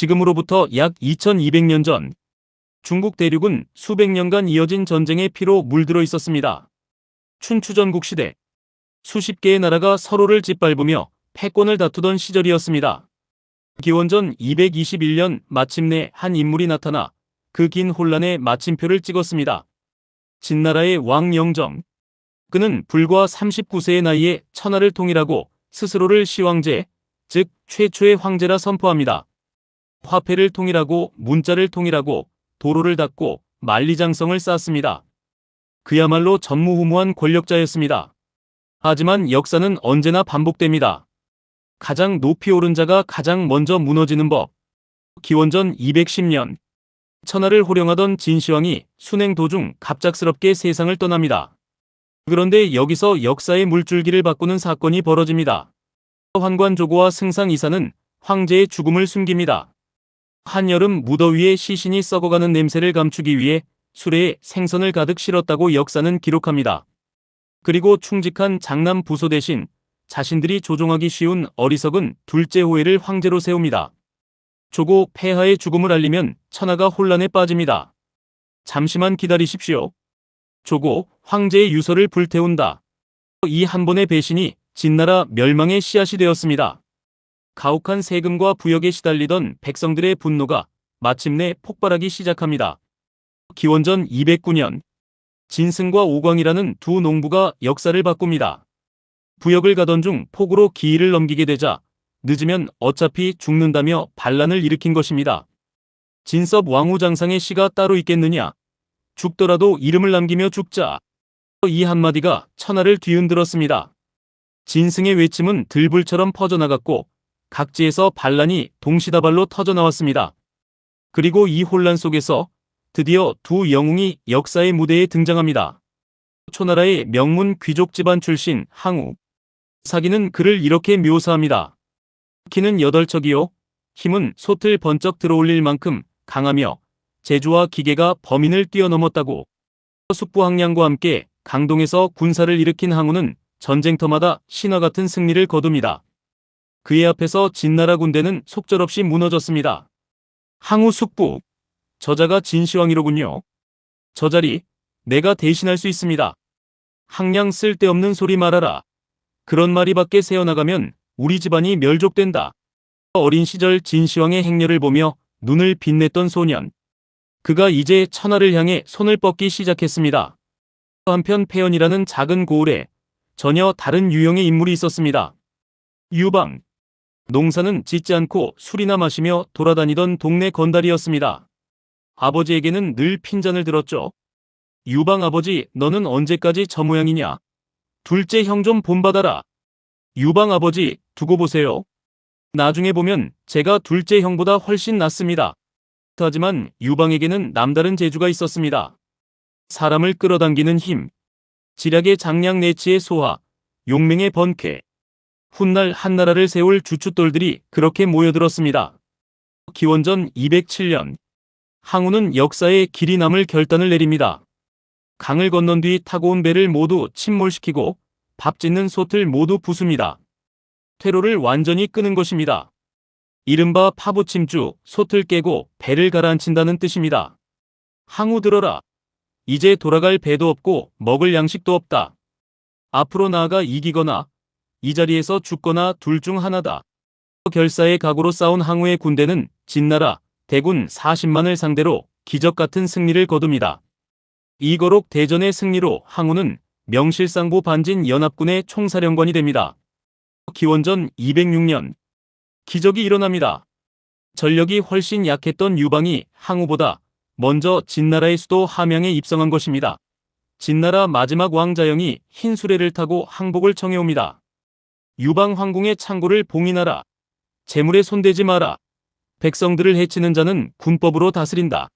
지금으로부터 약 2200년 전 중국 대륙은 수백 년간 이어진 전쟁의 피로 물들어 있었습니다. 춘추전국 시대 수십 개의 나라가 서로를 짓밟으며 패권을 다투던 시절이었습니다. 기원전 221년 마침내 한 인물이 나타나 그 긴 혼란에 마침표를 찍었습니다. 진나라의 왕 영정. 그는 불과 39세의 나이에 천하를 통일하고 스스로를 시황제, 즉 최초의 황제라 선포합니다. 화폐를 통일하고 문자를 통일하고 도로를 닦고 만리장성을 쌓았습니다. 그야말로 전무후무한 권력자였습니다. 하지만 역사는 언제나 반복됩니다. 가장 높이 오른 자가 가장 먼저 무너지는 법. 기원전 210년 천하를 호령하던 진시황이 순행 도중 갑작스럽게 세상을 떠납니다. 그런데 여기서 역사의 물줄기를 바꾸는 사건이 벌어집니다. 환관조고와 승상이사는 황제의 죽음을 숨깁니다. 한여름 무더위에 시신이 썩어가는 냄새를 감추기 위해 수레에 생선을 가득 실었다고 역사는 기록합니다. 그리고 충직한 장남 부소 대신 자신들이 조종하기 쉬운 어리석은 둘째 호해를 황제로 세웁니다. 조고 폐하의 죽음을 알리면 천하가 혼란에 빠집니다. 잠시만 기다리십시오. 조고 황제의 유서를 불태운다. 이 한 번의 배신이 진나라 멸망의 씨앗이 되었습니다. 가혹한 세금과 부역에 시달리던 백성들의 분노가 마침내 폭발하기 시작합니다. 기원전 209년 진승과 오광이라는 두 농부가 역사를 바꿉니다. 부역을 가던 중 폭우로 기일을 넘기게 되자 늦으면 어차피 죽는다며 반란을 일으킨 것입니다. 진섭 왕후장상의 시가 따로 있겠느냐. 죽더라도 이름을 남기며 죽자. 이 한마디가 천하를 뒤흔들었습니다. 진승의 외침은 들불처럼 퍼져나갔고 각지에서 반란이 동시다발로 터져나왔습니다. 그리고 이 혼란 속에서 드디어 두 영웅이 역사의 무대에 등장합니다. 초나라의 명문 귀족 집안 출신 항우. 사기는 그를 이렇게 묘사합니다. 키는 8척이요. 힘은 솥을 번쩍 들어올릴 만큼 강하며 재주와 기계가 범인을 뛰어넘었다고. 숙부항량과 함께 강동에서 군사를 일으킨 항우는 전쟁터마다 신화 같은 승리를 거둡니다. 그의 앞에서 진나라 군대는 속절없이 무너졌습니다. 항우 숙부. 저자가 진시황이로군요. 저 자리 내가 대신할 수 있습니다. 항량 쓸데없는 소리 말아라. 그런 말이 밖에 새어나가면 우리 집안이 멸족된다. 어린 시절 진시황의 행렬을 보며 눈을 빛냈던 소년. 그가 이제 천하를 향해 손을 뻗기 시작했습니다. 한편 폐연이라는 작은 고을에 전혀 다른 유형의 인물이 있었습니다. 유방. 농사는 짓지 않고 술이나 마시며 돌아다니던 동네 건달이었습니다. 아버지에게는 늘 핀잔을 들었죠. 유방 아버지, 너는 언제까지 저 모양이냐? 둘째 형 좀 본받아라. 유방 아버지, 두고 보세요. 나중에 보면 제가 둘째 형보다 훨씬 낫습니다. 하지만 유방에게는 남다른 재주가 있었습니다. 사람을 끌어당기는 힘, 지략의 장량내치의 소화, 용맹의 번쾌. 훗날 한나라를 세울 주춧돌들이 그렇게 모여들었습니다. 기원전 207년 항우는 역사의 길이 남을 결단을 내립니다. 강을 건넌 뒤 타고 온 배를 모두 침몰시키고 밥 짓는 솥을 모두 부숩니다. 퇴로를 완전히 끄는 것입니다. 이른바 파부침주, 솥을 깨고 배를 가라앉힌다는 뜻입니다. 항우 들어라. 이제 돌아갈 배도 없고 먹을 양식도 없다. 앞으로 나아가 이기거나 이 자리에서 죽거나 둘 중 하나다. 결사의 각오로 싸운 항우의 군대는 진나라 대군 40만을 상대로 기적같은 승리를 거둡니다. 이거록 대전의 승리로 항우는 명실상부 반진 연합군의 총사령관이 됩니다. 기원전 206년 기적이 일어납니다. 전력이 훨씬 약했던 유방이 항우보다 먼저 진나라의 수도 함양에 입성한 것입니다. 진나라 마지막 왕 자영이 흰 수레를 타고 항복을 청해옵니다. 유방 황궁의 창고를 봉인하라. 재물에 손대지 마라. 백성들을 해치는 자는 군법으로 다스린다.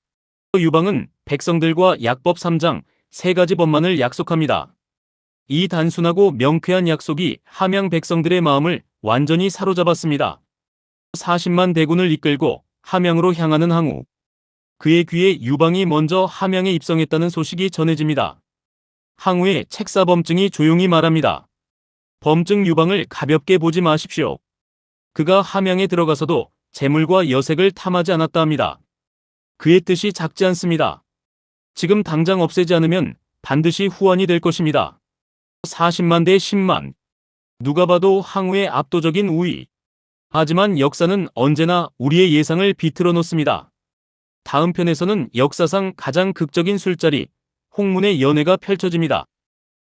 유방은 백성들과 약법 3장 3가지 법만을 약속합니다. 이 단순하고 명쾌한 약속이 함양 백성들의 마음을 완전히 사로잡았습니다. 40만 대군을 이끌고 함양으로 향하는 항우. 그의 귀에 유방이 먼저 함양에 입성했다는 소식이 전해집니다. 항우의 책사범증이 조용히 말합니다. 범증 유방을 가볍게 보지 마십시오. 그가 함양에 들어가서도 재물과 여색을 탐하지 않았다 합니다. 그의 뜻이 작지 않습니다. 지금 당장 없애지 않으면 반드시 후환이 될 것입니다. 40만 대 10만. 누가 봐도 항우의 압도적인 우위. 하지만 역사는 언제나 우리의 예상을 비틀어 놓습니다. 다음 편에서는 역사상 가장 극적인 술자리, 홍문의 연애가 펼쳐집니다.